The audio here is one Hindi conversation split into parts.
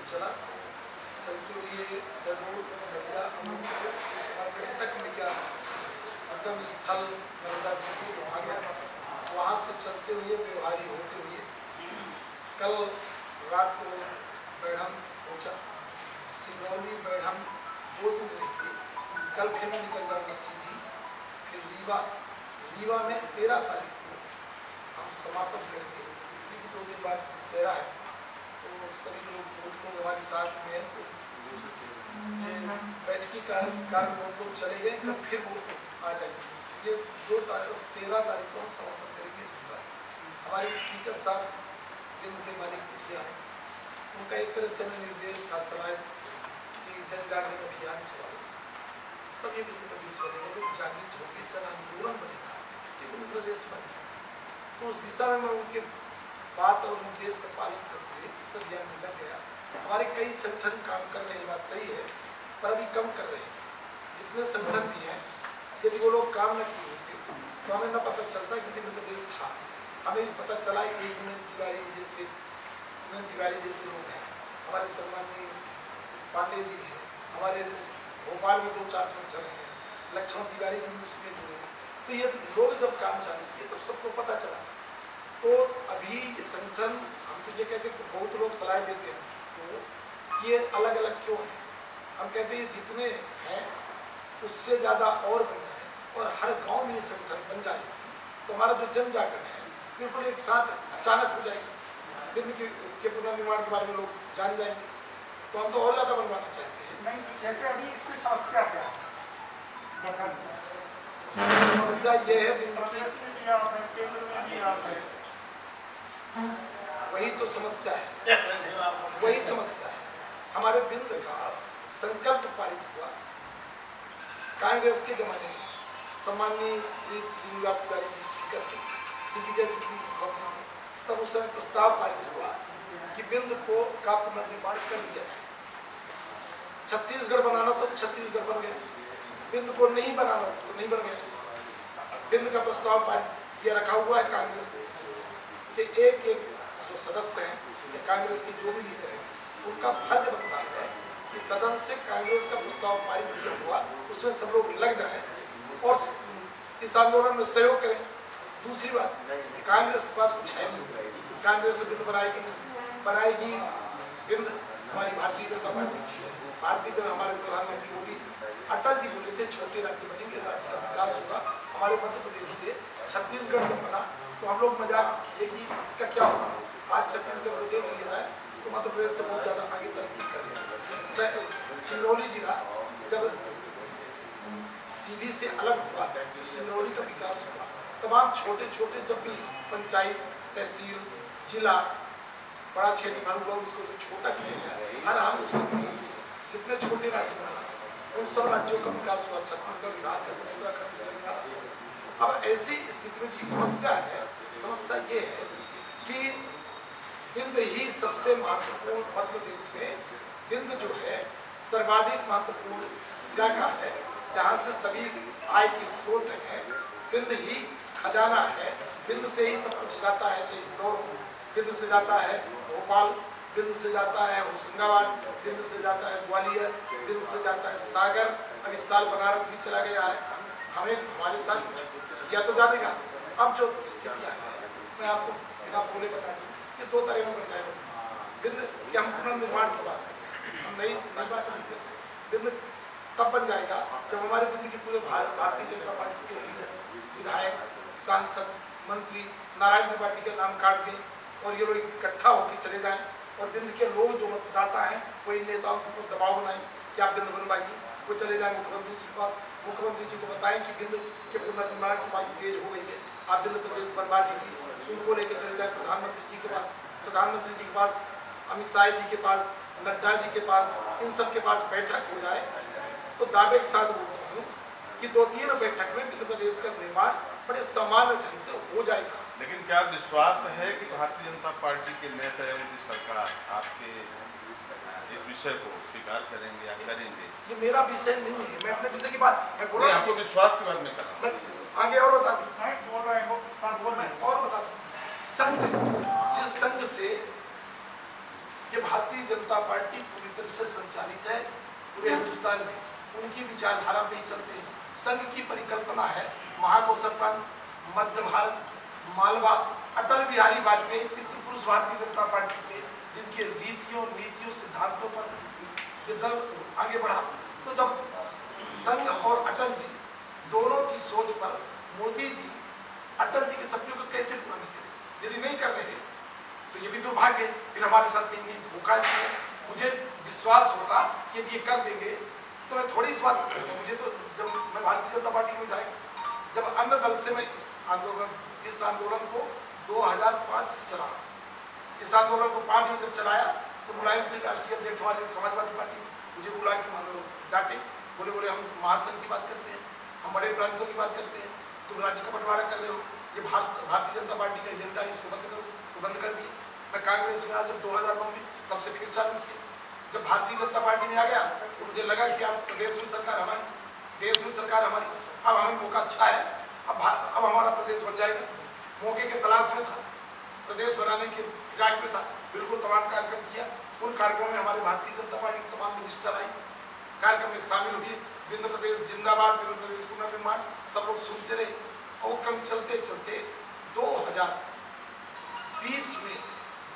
चला, चलते हुए सरूर मैया और कंटक मैया उद्गम स्थल नर्मदा जी वहाँ गया। वहाँ से चलते हुए व्यवहारी होते हुए कल रात को बैढ़म पहुँचा। सिंगरौली बैढ़म 2 दिन रही, कल फिर मैं निकल जाऊँगा सीधी, फिर रीवा में 13 तारीख को हम समापन करेंगे, इसलिए 2 दिन बाद दशहरा है, तो सभी लोग हमारे साथ में ये बैठकी कारण लोग चले गए, कल फिर वो आ जाएंगे। ये 13 तारीख को हम समापन करेंगे। हमारे स्पीकर साहब जिनके मालिक मुखिया हैं, उनका एक तरह से निर्देश था, सलाह कि जन जागरण अभियान चलाओ, तब ये विभिन्न प्रदेश बनेगा, लोग जागृत होंगे, जन आंदोलन बनेगा, विभिन्न प्रदेश बनेगा। तो उस दिशा में मैं उनके बात और निर्देश का पालन करते हुए इस अभियान में लग गया। हमारे कई संगठन काम कर रहे हैं, बात सही है, पर अभी कम कर रहे हैं। जितने संगठन भी हैं, यदि वो लोग काम न किए होते तो हमें न पता चलता कि विभिन्न प्रदेश था। हमें भी पता चला कि विनोद तिवारी जैसे लोग हैं, हमारे सम्माननीय पांडे जी हैं, हमारे भोपाल में 2-4 संगठन हैं, लक्ष्मण तिवारी जी भी उसमें जुड़े। तो ये लोग जब काम चालू किए तब सबको पता चला। तो अभी ये संगठन, हम तो ये कहते हैं कि बहुत लोग सलाह देते हैं तो ये अलग अलग क्यों है। हम कहते हैं जितने हैं उससे ज़्यादा और बन जाए और हर गांव में ये संगठन बन जाएगी तो हमारा जो जन जागरण है बिल्कुल एक साथ अचानक हो जाएगी। बिंद के पुनर्निर्माण के बारे में लोग जान जाएंगे, तो हम तो और ज़्यादा बनवाना चाहते हैं। नहीं, जैसे अभी इसकी समस्या क्या है? समस्या ये है बिंद की, वही तो समस्या है, वही समस्या है। हमारे बिंद का संकल्प पारित हुआ कांग्रेस के जमाने में, सम्माननीय श्री श्रीनिवास तिवारी जी स्पीकर थे, तब उस समय प्रस्ताव पारित हुआ कि बिंद का पुनर्निर्माण कर दिया जाए। छत्तीसगढ़ बनाना तो छत्तीसगढ़ बन गया, बिंद को नहीं बनाना तो नहीं बन गया। बिंद का प्रस्ताव पारित ये रखा हुआ है कांग्रेस के एक जो सदस्य हैं कांग्रेस के जो भी लीडर हैं, उनका फर्ज बनता है कि सदन से कांग्रेस का प्रस्ताव पारित किया हुआ उसमें सब लोग लग जाएं और इस आंदोलन में सहयोग करें। दूसरी बात, कांग्रेस के पास कुछ है नहीं, कांग्रेस में बिंद बनाएगी बिंद हमारी भारतीय जनता पार्टी, हमारे प्रधानमंत्री मोदी अटल जी बोले थे छोटे राज्य बनेंगे, राज्य का विकास होगा। हमारे मध्य प्रदेश से छत्तीसगढ़ जब बना तो हम लोग मजाक किए कि इसका क्या होगा। आज छत्तीसगढ़ को देख लिया है तो मध्य प्रदेश से बहुत ज़्यादा आगे तरक्की कर लिया। सिंगरौली जिला जब सीधी से अलग हुआ तो सिंगरौली का विकास हुआ। तमाम छोटे छोटे जब भी पंचायत, तहसील, जिला, बड़ा क्षेत्र भर हुआ, उसको जो छोटा किया गया, हर हाल उसका जितने छोटे राज्य बना उन सब राज्यों का विकास हुआ। छत्तीसगढ़, झारखंड, उत्तराखंड, तेलंगाना। अब ऐसी स्थिति में जो समस्या है, समस्या ये है कि बिंद ही सबसे महत्वपूर्ण, मध्य प्रदेश में बिंद जो है सर्वाधिक महत्वपूर्ण इलाका है, जहाँ से सभी आय के स्रोत हैं। बिंद ही खजाना है, बिंद से ही सब कुछ जाता है, चाहे इंदौर हो, बिंद से जाता है भोपाल, बिंद से जाता है होशंगाबाद, बिंद से जाता है ग्वालियर, बिंद से जाता है सागर। अब इस साल बनारस भी चला गया है। हमें हमारे साथ कुछ किया तो जानेगा। अब जो स्थितियाँ हैं मैं आपको बिना बोले बता दूँ, ये 2 तरह में बन जाएगा। बिंद कि हम पुनर्निर्माण की बात करें, हम नई बात नहीं करते। बिंद तब बन जाएगा जब हमारे बिंद के पूरे भारतीय जनता पार्टी के लीडर, विधायक, सांसद, मंत्री नारायण त्रिपाठी के नाम काट दें और ये लोग इकट्ठा होकर चले जाएं और बिंद के लोग जो मतदाता हैं वो इन नेताओं के ऊपर दबाव बनाएं कि आप बिंद बनवाइए। वो चले जाएं मुख्यमंत्री जी के पास, मुख्यमंत्री जी को बताएं कि बिंद के पुनर्निर्माण की बात तेज हो गई है, आप बिंद प्रदेश बनवा दीजिए। उनको लेकर चले जाएं प्रधानमंत्री जी के पास, प्रधानमंत्री जी के पास, अमित शाह जी के पास, नड्डा जी के पास, इन सब के पास बैठक हो जाए तो दावे के साथ बोलता हूँ कि 2-3 बैठक में मध्य प्रदेश का निर्माण बड़े सामान्य ढंग से हो जाएगा। लेकिन क्या विश्वास है कि भारतीय जनता पार्टी के नेता एवं की सरकार आपके इस विषय को स्वीकार करेंगे या करेंगे? ये मेरा विषय नहीं है, मैं अपने विषय की बात मैं बोल रहा हूँ। आपको विश्वास की बात नहीं कर रहा हूँ। आगे और बता दूँ, और बता दूँ, संघ जिस संघ से ये भारतीय जनता पार्टी पूरी तरह से संचालित है पूरे हिंदुस्तान में, उनकी विचारधारा पे ही चलते हैं। संघ की परिकल्पना है महाकोशल प्रांत, मध्य भारत, मालवा, अटल बिहारी वाजपेयी पितृपुरुष भारतीय जनता पार्टी के, जिनके रीतियों नीतियों सिद्धांतों पर ये दल आगे बढ़ा। तो जब संघ और अटल जी दोनों की सोच पर मोदी जी अटल जी के सपने को कैसे पूरा नहीं करें? यदि नहीं कर रहे तो ये भी दुर्भाग्य, फिर हमारे साथ कहीं धोखा है। मुझे विश्वास होता कि यदि ये कर देंगे तो मैं थोड़ी इस बात को करता। मुझे तो जब मैं भारतीय जनता पार्टी में जाएगा, जब अन्य दल से मैं इस आंदोलन को 2005 से चला, इस आंदोलन को 5 में जब चलाया तो मुलायम सिंह राष्ट्रीय अध्यक्ष हमारे समाजवादी पार्टी मुझे बुला के डांटे, बोले हम महासंघ की बात करते हैं, हम बड़े प्रांतों की बात करते हैं, तुम राज्य का बंटवारा कर रहे हो, ये भारतीय जनता पार्टी का एजेंडा है, इसको बंद करो। तो बंद कर दिए। मैं कांग्रेस में आज जब 2009 में तब से फिर चालू किया। जब भारतीय जनता पार्टी में आ गया तो मुझे लगा कि अब प्रदेश में सरकार हमारी, देश में सरकार हमारी, अब हमें मौका अच्छा है, अब हमारा प्रदेश बन जाएगा। मौके के तलाश में था, प्रदेश बनाने के फिराक में था, बिल्कुल तमाम कार्यक्रम किया। उन कार्यक्रमों में हमारे भारतीय जनता पार्टी के तमाम मिनिस्टर आए, कार्यक्रम में शामिल हुए। विंध्य प्रदेश जिंदाबाद, विंध्य प्रदेश पुनर्निर्माण, सब लोग सुनते रहे। और क्रम चलते चलते 2020 में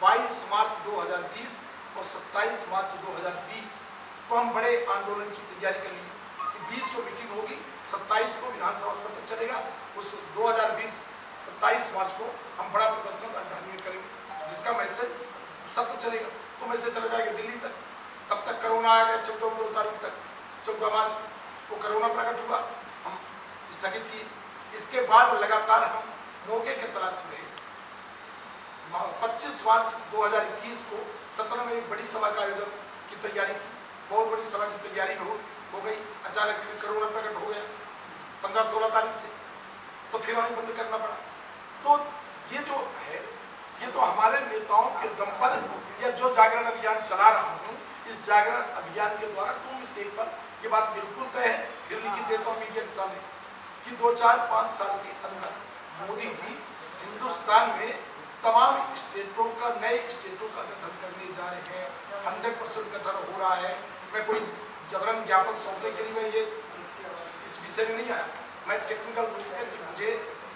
22 मार्च 2020 और 27 मार्च 2020 को हम बड़े आंदोलन की तैयारी कर ली कि 20 को मीटिंग होगी, 27 को विधानसभा सत्र चलेगा। उस 2020 27 मार्च को हम बड़ा प्रदर्शन राजधानी में करेंगे, जिसका मैसेज सत्र चलेगा तो मैसेज चला जाएगा दिल्ली तक। तब तक कोरोना आ गया 14 तारीख तक, 14 मार्च को कोरोना प्रकट हुआ, हम स्थगित किए। इसके बाद लगातार हम मौके के तलाश में 25 मार्च 2021 को सतना में एक बड़ी सभा का आयोजन की तैयारी की। बहुत बड़ी सभा की तैयारी हो गई, अचानक कोरोना प्रकट हो गया 15-16 तारीख से, तो फिर हमें बंद करना पड़ा। तो ये जो है, ये तो हमारे नेताओं के दम पर, या जो जागरण अभियान चला रहा हूँ, इस जागरण अभियान के द्वारा 2 में से 1 पर ये बात बिल्कुल तय है, फिर लिखित देता हूँ मीडिया के सामने कि 2-4-5 साल के अंदर मोदी जी हिंदुस्तान में तमाम स्टेटों का, नए स्टेटों का गठन करने जा रहे हैं। 100% गठन हो रहा है। मैं कोई जबरन ज्ञापन सौंपने के लिए मैं ये इस विषय में नहीं आया, मैं टेक्निकल रूप में कि मुझे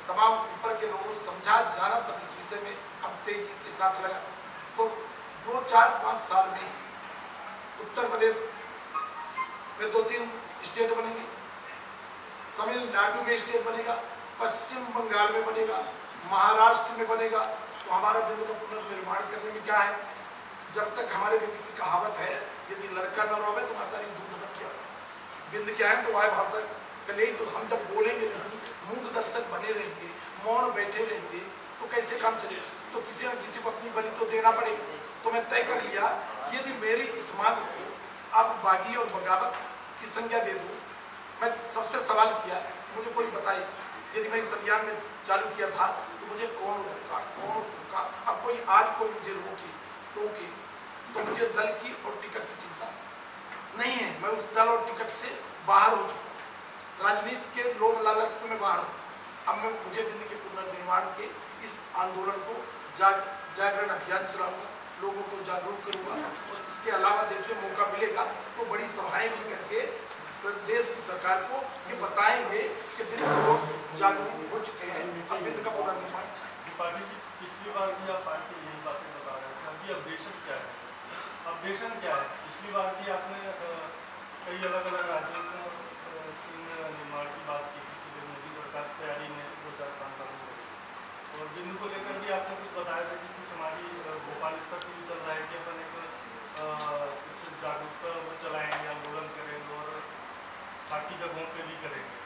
तमाम ऊपर के लोगों को समझा जाना, तब इस विषय में अब तेजी के साथ लगा। तो 2-4-5 साल में उत्तर प्रदेश में 2-3 स्टेट बनेंगे, तमिलनाडु में स्टेट बनेगा, पश्चिम बंगाल में बनेगा, महाराष्ट्र में बनेगा। तो हमारा बिंदु का पुनर्निर्माण करने में क्या है, जब तक हमारे बिंदु की कहावत है, यदि लड़का न रोवे तो माता नहीं दूध न पिया। बिंद क्या है तो वह भाषा पहले ही, तो हम जब बोलेंगे नहीं, मूक दर्शक बने रहेंगे, मौन बैठे रहेंगे, तो कैसे काम चलेगा? तो किसी न किसी को अपनी बलि तो देना पड़ेगा। तो मैं तय कर लिया कि यदि मेरी इस मांग को आप बागी और बगावत की संज्ञा दे दो। मैं सबसे सवाल किया कि मुझे कोई बताए, यदि मैं इस अभियान में चालू किया था तो मुझे कौन रोका? अब कोई आज कोई मुझे रोके तो मुझे दल की और टिकट की चिंता नहीं है। मैं उस दल और टिकट से बाहर हो चुका, राजनीति के लोभ लालच से मैं बाहर हूँ। अब मैं मुझे बिंद के पुनर्निर्माण के इस आंदोलन को जागरण अभियान चलाऊंगा, लोगों को जागरूक करूंगा। और इसके अलावा जैसे मौका मिलेगा तो बड़ी सभाएं भी करके प्रदेश की सरकार को ये बताएंगे कि बिंद के लोग जागरूक हो चुके हैं, अब बिंद का पुनर्निर्माण चाहिए। पार्टी जी, पिछली बार भी आप पार्टी यही बातें बता रहे थे, अभी अपडेशन क्या है? अपडेशन क्या है? पिछली बार भी आपने कई अलग अलग राज्यों में निर्माण की बात की थी, मोदी सरकार तैयारी में 2-4 साल हो गई। और बिंदु को लेकर भी आपने कुछ बताया था कि कुछ हमारी भोपाल स्तर पर भी चल रहा है कि अपन एक कुछ जागरूकता चलाएंगे, आंदोलन करेंगे और बाकी जगहों पे भी करेंगे।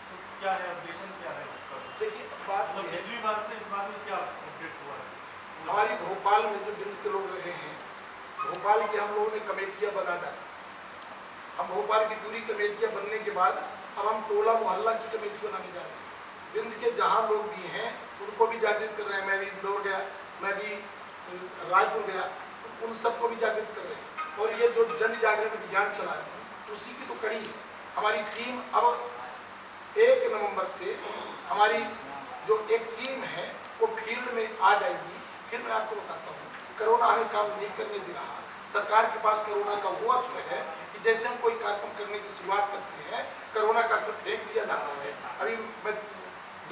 तो क्या है अपडेशन, क्या है उसका? देखिए बात मतलब पिछली बार से इस बार में क्या अपडेट हुआ है? हमारी भोपाल में जो बिंद के लोग रहे हैं, भोपाल की हम लोगों ने कमेटियां बना डाली। हम भोपाल की पूरी कमेटियां बनने के बाद अब हम टोला मोहल्ला की कमेटी बनाने जा रहे हैं। बिंद के जहाँ लोग भी हैं उनको भी जागृत कर रहे हैं। मैं भी इंदौर गया, मैं भी रायपुर गया, तो उन सबको भी जागृत कर रहे हैं। और ये जो जन जागरण अभियान चला है उसी की तो कड़ी है। हमारी टीम अब 1 नवंबर से हमारी जो एक टीम है वो फील्ड में आ जाएगी। फिर मैं आपको बताता हूँ, कोरोना हमें काम नहीं करने दे रहा। सरकार के पास कोरोना का वो अस्त्र है कि जैसे हम कोई कार्यक्रम करने की शुरुआत करते हैं, कोरोना का अस्त्र फेंक दिया जाता है। अभी मैं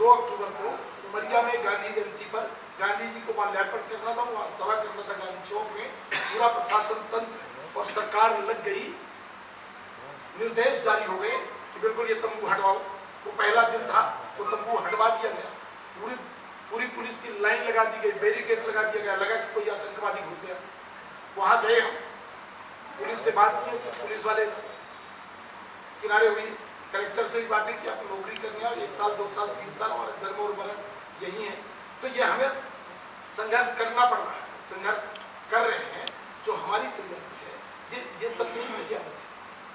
2 अक्टूबर को उमरिया में गांधी जयंती पर गांधी जी को माल्यार्पण करना था, वहाँ सभा करना था गांधी चौक में। पूरा प्रशासन तंत्र और सरकार लग गई, निर्देश जारी हो गए कि बिल्कुल ये तंबू हटवाओ। वो पहला दिन था, वो तंबू हटवा दिया गया, पूरी पुलिस की लाइन लगा दी गई, बैरिकेड लगा दिया गया, लगा कि कोई आतंकवादी घुस गया। वहां गए हम, पुलिस से बात की, पुलिस वाले किनारे हुई, कलेक्टर से भी बातें की, आप नौकरी करने आओ, 1 साल 2 साल 3 साल हमारा जन्म और मरण यही है। तो ये हमें संघर्ष करना पड़ रहा है, संघर्ष कर रहे हैं। जो हमारी तैयारी है ये सब नहीं तैयारी है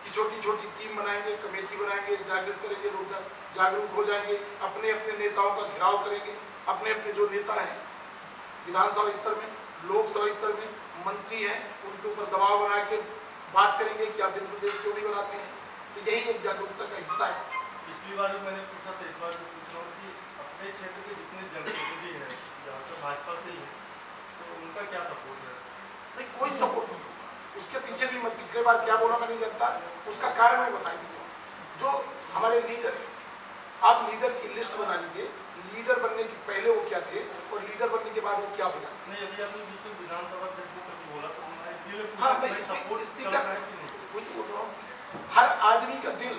कि छोटी छोटी टीम बनाएंगे, कमेटी बनाएंगे, जागृत करेंगे, लोग जागरूक हो जाएंगे, अपने अपने नेताओं का घेराव करेंगे, अपने अपने जो नेता हैं विधानसभा स्तर में, लोकसभा स्तर में मंत्री हैं, उनके ऊपर दबाव बना के बात करेंगे कि आप मध्य प्रदेश क्यों नहीं बनाते हैं। तो यही एक जागरूकता का हिस्सा है। पिछली बार भी मैंने पूछा था, इस बार भी पूछ रहा हूँ कि अपने क्षेत्र के जितने जनप्रतिनिधि हैं जहाँ तो भाजपा से ही है, तो उनका क्या सपोर्ट है? नहीं, कोई सपोर्ट नहीं होगा। उसके पीछे भी मैं पिछले बार क्या बोला मैं नहीं जानता, उसका कारण मैं बता देता हूँ। जो हमारे लीडर है, आप लीडर की लिस्ट बना लीजिए, लीडर बनने के पहले वो क्या थे और लीडर बनने के बाद वो क्या हो जाते। नहीं, अभी आपने बीच में विधानसभा अध्यक्ष को बोला तो मैं इसीलिए हाँ, पूछा मैं कि सपोर्ट चल स्पीकर रहा है कि नहीं? कुछ बोल रहा हूँ, हर आदमी का दिल,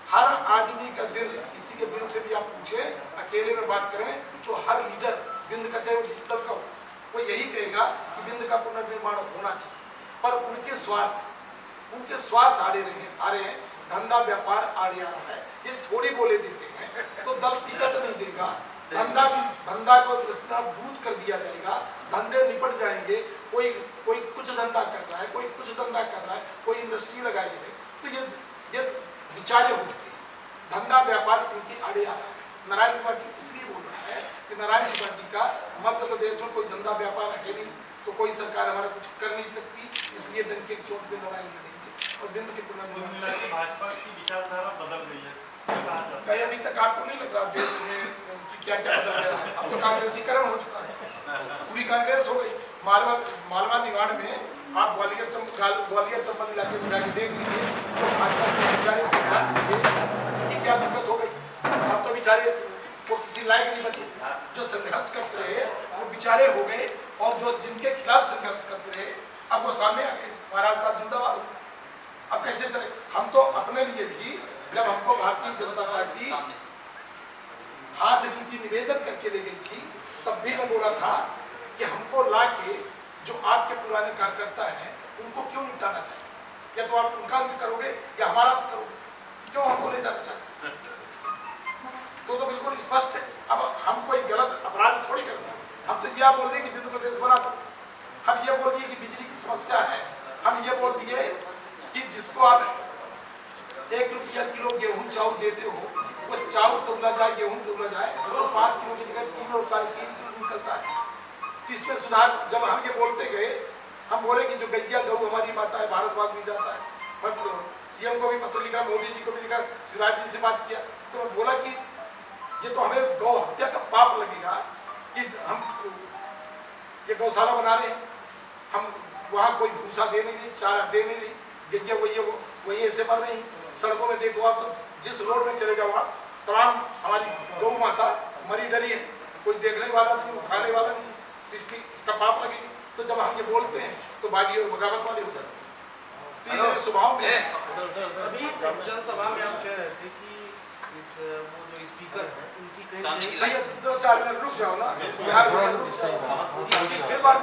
हर आदमी का दिल, किसी के दिल से भी आप पूछे, अकेले में बात करें तो हर लीडर बिंद का, चाहे वो जिस दल का हो, वो यही कहेगा कि बिंद का पुनर्निर्माण होना चाहिए। पर उनके स्वार्थ आ रहे हैं, धंधा व्यापार आड़े आ रहा है। ये थोड़ी बोले देते हैं तो दल टिकट नहीं देगा, धंधा को भूत कर दिया जाएगा, धंधे निपट जाएंगे। कोई कुछ धंधा कर रहा है, कोई कुछ धंधा कर रहा है, कोई इंडस्ट्री लगाई है। तो ये विचारे हो चुके हैं, धंधा व्यापार इनकी आड़े आ रहा है। नारायण त्रिपाठी इसलिए बोल रहा है कि नारायण त्रिपाठी का मध्य प्रदेश में कोई धंधा व्यापार है नहीं, तो कोई सरकार हमारा कुछ कर नहीं सकती, इसलिए डंके की चोट पे लड़ाई लड़ेंगे और बिंद के पुनर्निर्माण। भाजपा की विचारधारा बदल गई है, भाई अभी तक आपको नहीं लग रहा देश में कि क्या क्या बदल गया है? अब तो कांग्रेसीकरण हो चुका है, पूरी कांग्रेस हो गई। मालवा निवाड़ में आप ग्वालियर चंबल इलाके में जाके देख लीजिए, तो भाजपा से बेचारे संघर्ष थे, इसकी क्या दिक्कत हो गई। अब तो बेचारे वो किसी लायक नहीं बचे, जो संघर्ष करते रहे वो बेचारे हो गए, और जो जिनके खिलाफ संघर्ष करते रहे अब वो सामने आ गए। महाराज साहब जिंदाबाद। अब कैसे चले? हम तो अपने लिए भी, जब हमको भारतीय जनता पार्टी हाथ गिनती निवेदन करके ले गई थी, तब भी मैं बोला था कि हमको ला के जो आपके पुराने कार्यकर्ता हैं उनको क्यों निपटाना चाहिए, या तो आप उनका अंत करोगे या हमारा अंत करोगे, क्यों हमको ले जाना चाहिए? तो बिल्कुल स्पष्ट है। अब हम कोई गलत अपराध थोड़ी करते हैं, हम तो यह बोल दिए कि मध्य प्रदेश बना दो, हम ये बोल दिए कि बिजली की समस्या है, हम ये बोल दिए कि जिसको आप 1 रुपया किलो गेहूं चाउर देते हो, वो चाउर तोला जाए, गेहूं तोला जाए, तो 5 किलो की जगह 3 और 3.5 किलो निकलता है। तो इसमें सुधार, जब हम ये बोलते गए, हम बोले कि जो गैया गऊ हमारी माता है, भारत भाग नहीं जाता है। मैं सीएम को भी पत्र लिखा, मोदी जी को भी लिखा, शिवराज जी से बात किया, तो मैं बोला कि ये तो हमें गौ हत्या का पाप लगेगा कि हम ये गौशाला बना रहे हैं, हम वहाँ कोई भूसा दे नहीं रही, चारा दे नहीं रही, गैया वही ऐसे मर रही। सड़कों में देखो आप, तो जिस रोड में चले जाओ आप, तमाम हमारी गौ माता मरी डरी है, कोई देखने वाला नहीं, उठाने वाला नहीं, इसका पाप लगेगा। तो जब हम ये बोलते हैं तो बागी और बगावत वाले हो जाते हैं। तो ये मेरे स्वभाव में अभी जनसभा में आप कह रहे थे कि वो जो स्पीकर है उनकी कहीं 2-4 मिनट रुक जाओ ना, बिहार में रुक जाओ, फिर बाद में